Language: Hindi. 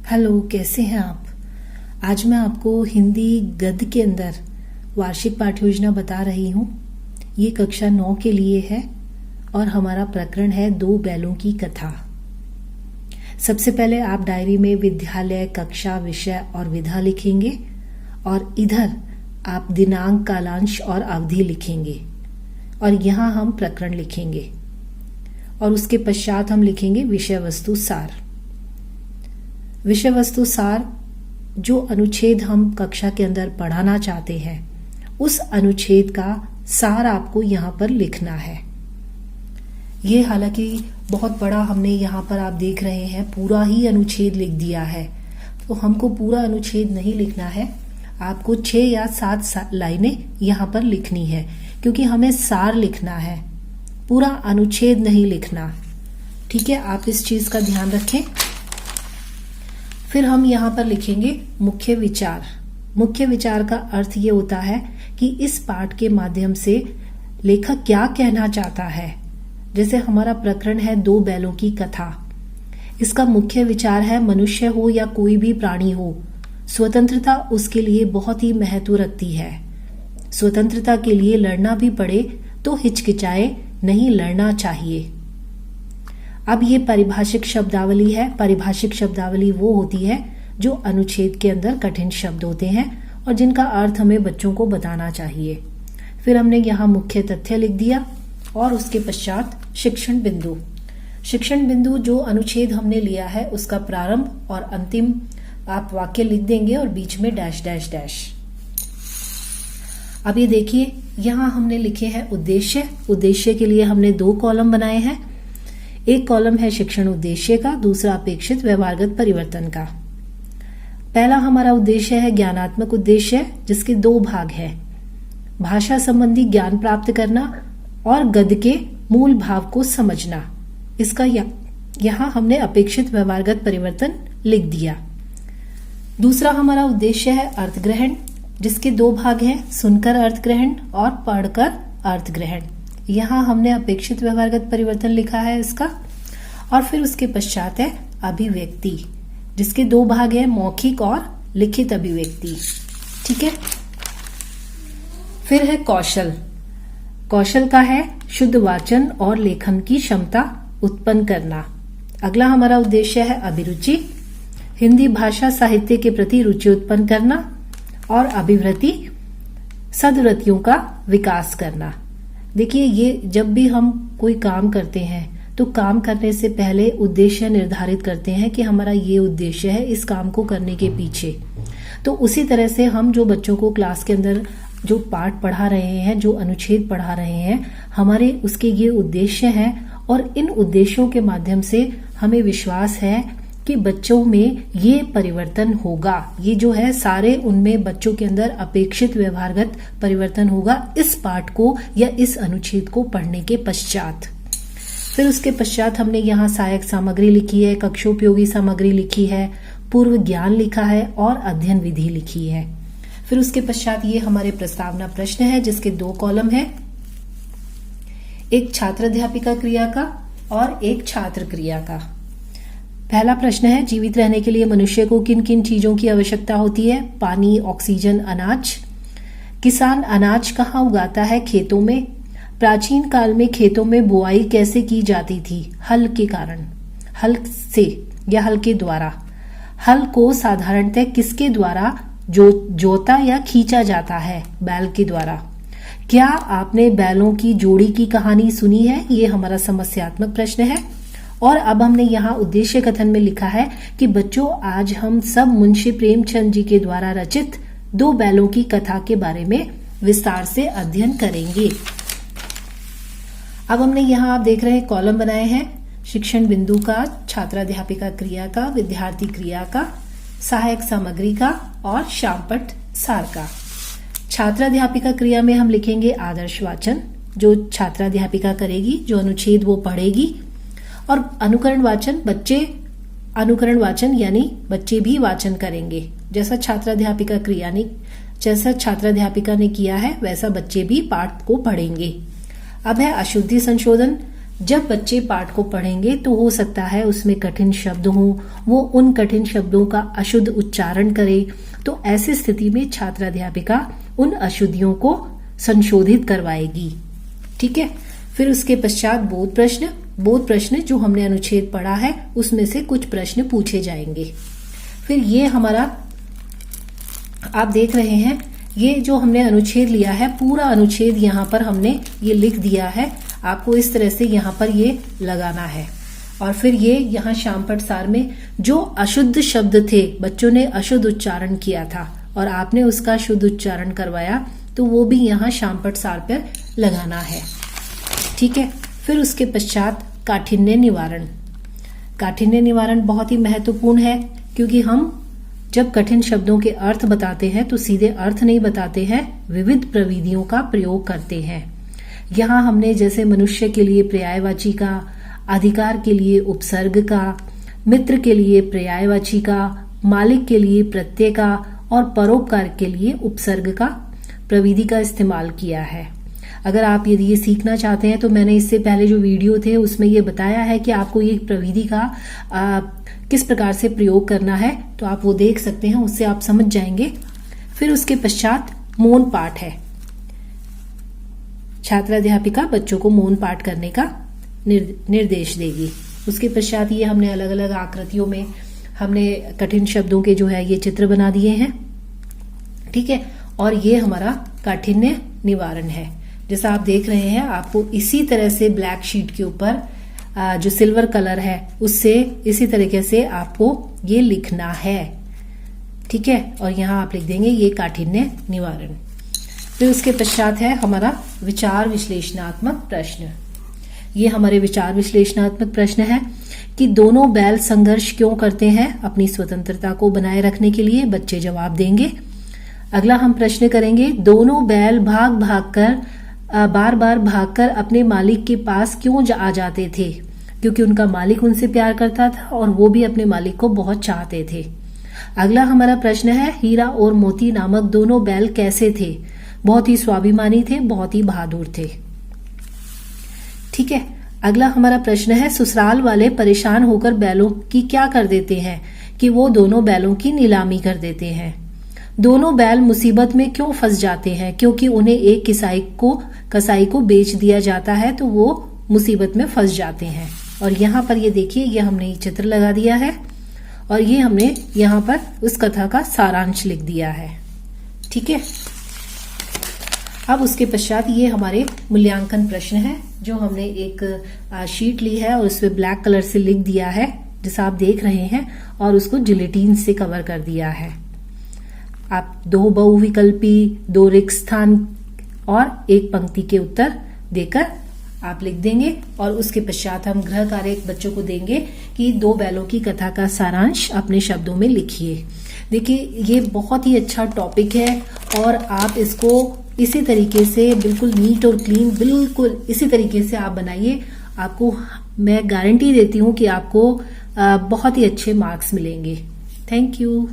हेलो, कैसे हैं आप। आज मैं आपको हिंदी गद्य के अंदर वार्षिक पाठ योजना बता रही हूँ। ये कक्षा 9 के लिए है और हमारा प्रकरण है दो बैलों की कथा। सबसे पहले आप डायरी में विद्यालय, कक्षा, विषय और विधा लिखेंगे और इधर आप दिनांक, कालांश और अवधि लिखेंगे और यहाँ हम प्रकरण लिखेंगे और उसके पश्चात हम लिखेंगे विषय वस्तु सार। विषय वस्तु सार जो अनुच्छेद हम कक्षा के अंदर पढ़ाना चाहते हैं उस अनुच्छेद का सार आपको यहाँ पर लिखना है। ये हालांकि बहुत बड़ा हमने यहाँ पर आप देख रहे हैं पूरा ही अनुच्छेद लिख दिया है, तो हमको पूरा अनुच्छेद नहीं लिखना है। आपको 6 या 7 लाइनें यहाँ पर लिखनी है क्योंकि हमें सार लिखना है, पूरा अनुच्छेद नहीं लिखना। ठीक है, आप इस चीज का ध्यान रखें। फिर हम यहाँ पर लिखेंगे मुख्य विचार। मुख्य विचार का अर्थ ये होता है कि इस पाठ के माध्यम से लेखक क्या कहना चाहता है। जैसे हमारा प्रकरण है दो बैलों की कथा, इसका मुख्य विचार है मनुष्य हो या कोई भी प्राणी हो, स्वतंत्रता उसके लिए बहुत ही महत्व रखती है। स्वतंत्रता के लिए लड़ना भी पड़े तो हिचकिचाए नहीं, लड़ना चाहिए। अब ये पारिभाषिक शब्दावली है। पारिभाषिक शब्दावली वो होती है जो अनुच्छेद के अंदर कठिन शब्द होते हैं और जिनका अर्थ हमें बच्चों को बताना चाहिए। फिर हमने यहाँ मुख्य तथ्य लिख दिया और उसके पश्चात शिक्षण बिंदु। शिक्षण बिंदु जो अनुच्छेद हमने लिया है उसका प्रारंभ और अंतिम आप वाक्य लिख देंगे और बीच में डैश डैश डैश। अब ये देखिए, यहाँ हमने लिखे हैं उद्देश्य। उद्देश्य के लिए हमने 2 कॉलम बनाए हैं। एक कॉलम है शिक्षण उद्देश्य का, दूसरा अपेक्षित व्यवहारगत परिवर्तन का। पहला हमारा उद्देश्य है ज्ञानात्मक उद्देश्य, जिसके 2 भाग हैं, भाषा संबंधी ज्ञान प्राप्त करना और गद्य के मूल भाव को समझना। इसका यहाँ हमने अपेक्षित व्यवहारगत परिवर्तन लिख दिया। दूसरा हमारा उद्देश्य है अर्थ ग्रहण, जिसके 2 भाग हैं, सुनकर अर्थ ग्रहण और पढ़कर अर्थ ग्रहण। यहाँ हमने अपेक्षित व्यवहारगत परिवर्तन लिखा है इसका। और फिर उसके पश्चात है अभिव्यक्ति, जिसके 2 भाग हैं, मौखिक और लिखित अभिव्यक्ति। ठीक है। फिर है कौशल। कौशल का है शुद्ध वाचन और लेखन की क्षमता उत्पन्न करना। अगला हमारा उद्देश्य है अभिरुचि, हिंदी भाषा साहित्य के प्रति रुचि उत्पन्न करना और अभिवृत्ति, सद्वृत्तियों का विकास करना। देखिए, ये जब भी हम कोई काम करते हैं तो काम करने से पहले उद्देश्य निर्धारित करते हैं कि हमारा ये उद्देश्य है इस काम को करने के पीछे। तो उसी तरह से हम जो बच्चों को क्लास के अंदर जो पाठ पढ़ा रहे हैं, जो अनुच्छेद पढ़ा रहे हैं, हमारे उसके ये उद्देश्य हैं और इन उद्देश्यों के माध्यम से हमें विश्वास है कि बच्चों में ये परिवर्तन होगा। ये जो है सारे उनमें बच्चों के अंदर अपेक्षित व्यवहारगत परिवर्तन होगा इस पाठ को या इस अनुच्छेद को पढ़ने के पश्चात। फिर उसके पश्चात हमने यहाँ सहायक सामग्री लिखी है, कक्षोपयोगी सामग्री लिखी है, पूर्व ज्ञान लिखा है और अध्ययन विधि लिखी है। फिर उसके पश्चात ये हमारे प्रस्तावना प्रश्न है, जिसके 2 कॉलम है, एक छात्र अध्यापिका क्रिया का और एक छात्र क्रिया का। पहला प्रश्न है, जीवित रहने के लिए मनुष्य को किन किन चीजों की आवश्यकता होती है? पानी, ऑक्सीजन, अनाज। किसान अनाज कहाँ उगाता है? खेतों में। प्राचीन काल में खेतों में बुआई कैसे की जाती थी? हल के कारण, हल से या हल के द्वारा। हल को साधारणतः किसके द्वारा जोता या खींचा जाता है? बैल के द्वारा। क्या आपने बैलों की जोड़ी की कहानी सुनी है? ये हमारा समस्यात्मक प्रश्न है। और अब हमने यहाँ उद्देश्य कथन में लिखा है कि बच्चों, आज हम सब मुंशी प्रेमचंद जी के द्वारा रचित दो बैलों की कथा के बारे में विस्तार से अध्ययन करेंगे। अब हमने यहाँ आप देख रहे हैं कॉलम बनाए हैं, शिक्षण बिंदु का, छात्राध्यापिका क्रिया का, विद्यार्थी क्रिया का, सहायक सामग्री का और शामपट सार का। छात्राध्यापिका क्रिया में हम लिखेंगे आदर्श वाचन, जो छात्राध्यापिका करेगी, जो अनुच्छेद वो पढ़ेगी। और अनुकरण वाचन, बच्चे अनुकरण वाचन यानी बच्चे भी वाचन करेंगे। जैसा छात्राध्यापिका ने किया है वैसा बच्चे भी पाठ को पढ़ेंगे। अब है अशुद्धि संशोधन, जब बच्चे पाठ को पढ़ेंगे तो हो सकता है उसमें कठिन शब्द हों, वो उन कठिन शब्दों का अशुद्ध उच्चारण करे, तो ऐसी स्थिति में छात्राध्यापिका उन अशुद्धियों को संशोधित करवाएगी। ठीक है। फिर उसके पश्चात बोध प्रश्न जो हमने अनुच्छेद पढ़ा है उसमें से कुछ प्रश्न पूछे जाएंगे। फिर ये हमारा आप देख रहे हैं, ये जो हमने अनुच्छेद लिया है, पूरा अनुच्छेद यहाँ पर हमने ये लिख दिया है। आपको इस तरह से यहाँ पर ये लगाना है। और फिर ये यहाँ शामपट सार में जो अशुद्ध शब्द थे, बच्चों ने अशुद्ध उच्चारण किया था और आपने उसका शुद्ध उच्चारण करवाया, तो वो भी यहाँ शामपट सार पर लगाना है। ठीक है। फिर उसके पश्चात काठिन्य निवारण। काठिन्य निवारण बहुत ही महत्वपूर्ण है, क्योंकि हम जब कठिन शब्दों के अर्थ बताते हैं तो सीधे अर्थ नहीं बताते हैं, विविध प्रविधियों का प्रयोग करते हैं। यहाँ हमने जैसे मनुष्य के लिए पर्यायवाची का, अधिकार के लिए उपसर्ग का, मित्र के लिए पर्यायवाची का, मालिक के लिए प्रत्यय का और परोपकार के लिए उपसर्ग का प्रविधि का इस्तेमाल किया है। अगर आप यदि ये सीखना चाहते हैं तो मैंने इससे पहले जो वीडियो थे उसमें ये बताया है कि आपको ये प्रविधि का किस प्रकार से प्रयोग करना है, तो आप वो देख सकते हैं, उससे आप समझ जाएंगे। फिर उसके पश्चात मौन पाठ है। छात्राध्यापिका बच्चों को मौन पाठ करने का निर्देश देगी। उसके पश्चात ये हमने अलग अलग आकृतियों में हमने कठिन शब्दों के जो है ये चित्र बना दिए हैं। ठीक है। और ये हमारा काठिन्य निवारण है। जैसा आप देख रहे हैं, आपको इसी तरह से ब्लैक शीट के ऊपर जो सिल्वर कलर है उससे इसी तरीके से आपको ये लिखना है। ठीक है। और यहाँ आप लिख देंगे ये काठिन्य निवारण। फिर उसके पश्चात है हमारा विचार विश्लेषणात्मक प्रश्न। ये हमारे विचार विश्लेषणात्मक प्रश्न है कि दोनों बैल संघर्ष क्यों करते हैं? अपनी स्वतंत्रता को बनाए रखने के लिए। बच्चे जवाब देंगे। अगला हम प्रश्न करेंगे, दोनों बैल बार बार भागकर अपने मालिक के पास क्यों आ जाते थे? क्योंकि उनका मालिक उनसे प्यार करता था और वो भी अपने मालिक को बहुत चाहते थे। अगला हमारा प्रश्न है, हीरा और मोती नामक दोनों बैल कैसे थे? बहुत ही स्वाभिमानी थे, बहुत ही बहादुर थे। ठीक है। अगला हमारा प्रश्न है, ससुराल वाले परेशान होकर बैलों की क्या कर देते हैं? कि वो दोनों बैलों की नीलामी कर देते हैं। दोनों बैल मुसीबत में क्यों फंस जाते हैं? क्योंकि उन्हें एक कसाई को बेच दिया जाता है, तो वो मुसीबत में फंस जाते हैं। और यहाँ पर ये देखिए, ये हमने चित्र लगा दिया है और ये हमने यहाँ पर उस कथा का सारांश लिख दिया है। ठीक है। अब उसके पश्चात ये हमारे मूल्यांकन प्रश्न है, जो हमने एक शीट ली है और उसमें ब्लैक कलर से लिख दिया है, जैसा आप देख रहे हैं, और उसको जिलेटिन से कवर कर दिया है। आप 2 बहुविकल्पी, 2 रिक्त स्थान और 1 पंक्ति के उत्तर देकर आप लिख देंगे। और उसके पश्चात हम गृह कार्य बच्चों को देंगे कि 2 बैलों की कथा का सारांश अपने शब्दों में लिखिए। देखिए, ये बहुत ही अच्छा टॉपिक है और आप इसको इसी तरीके से बिल्कुल नीट और क्लीन, बिल्कुल इसी तरीके से आप बनाइए। आपको मैं गारंटी देती हूँ कि आपको बहुत ही अच्छे मार्क्स मिलेंगे। Thank you.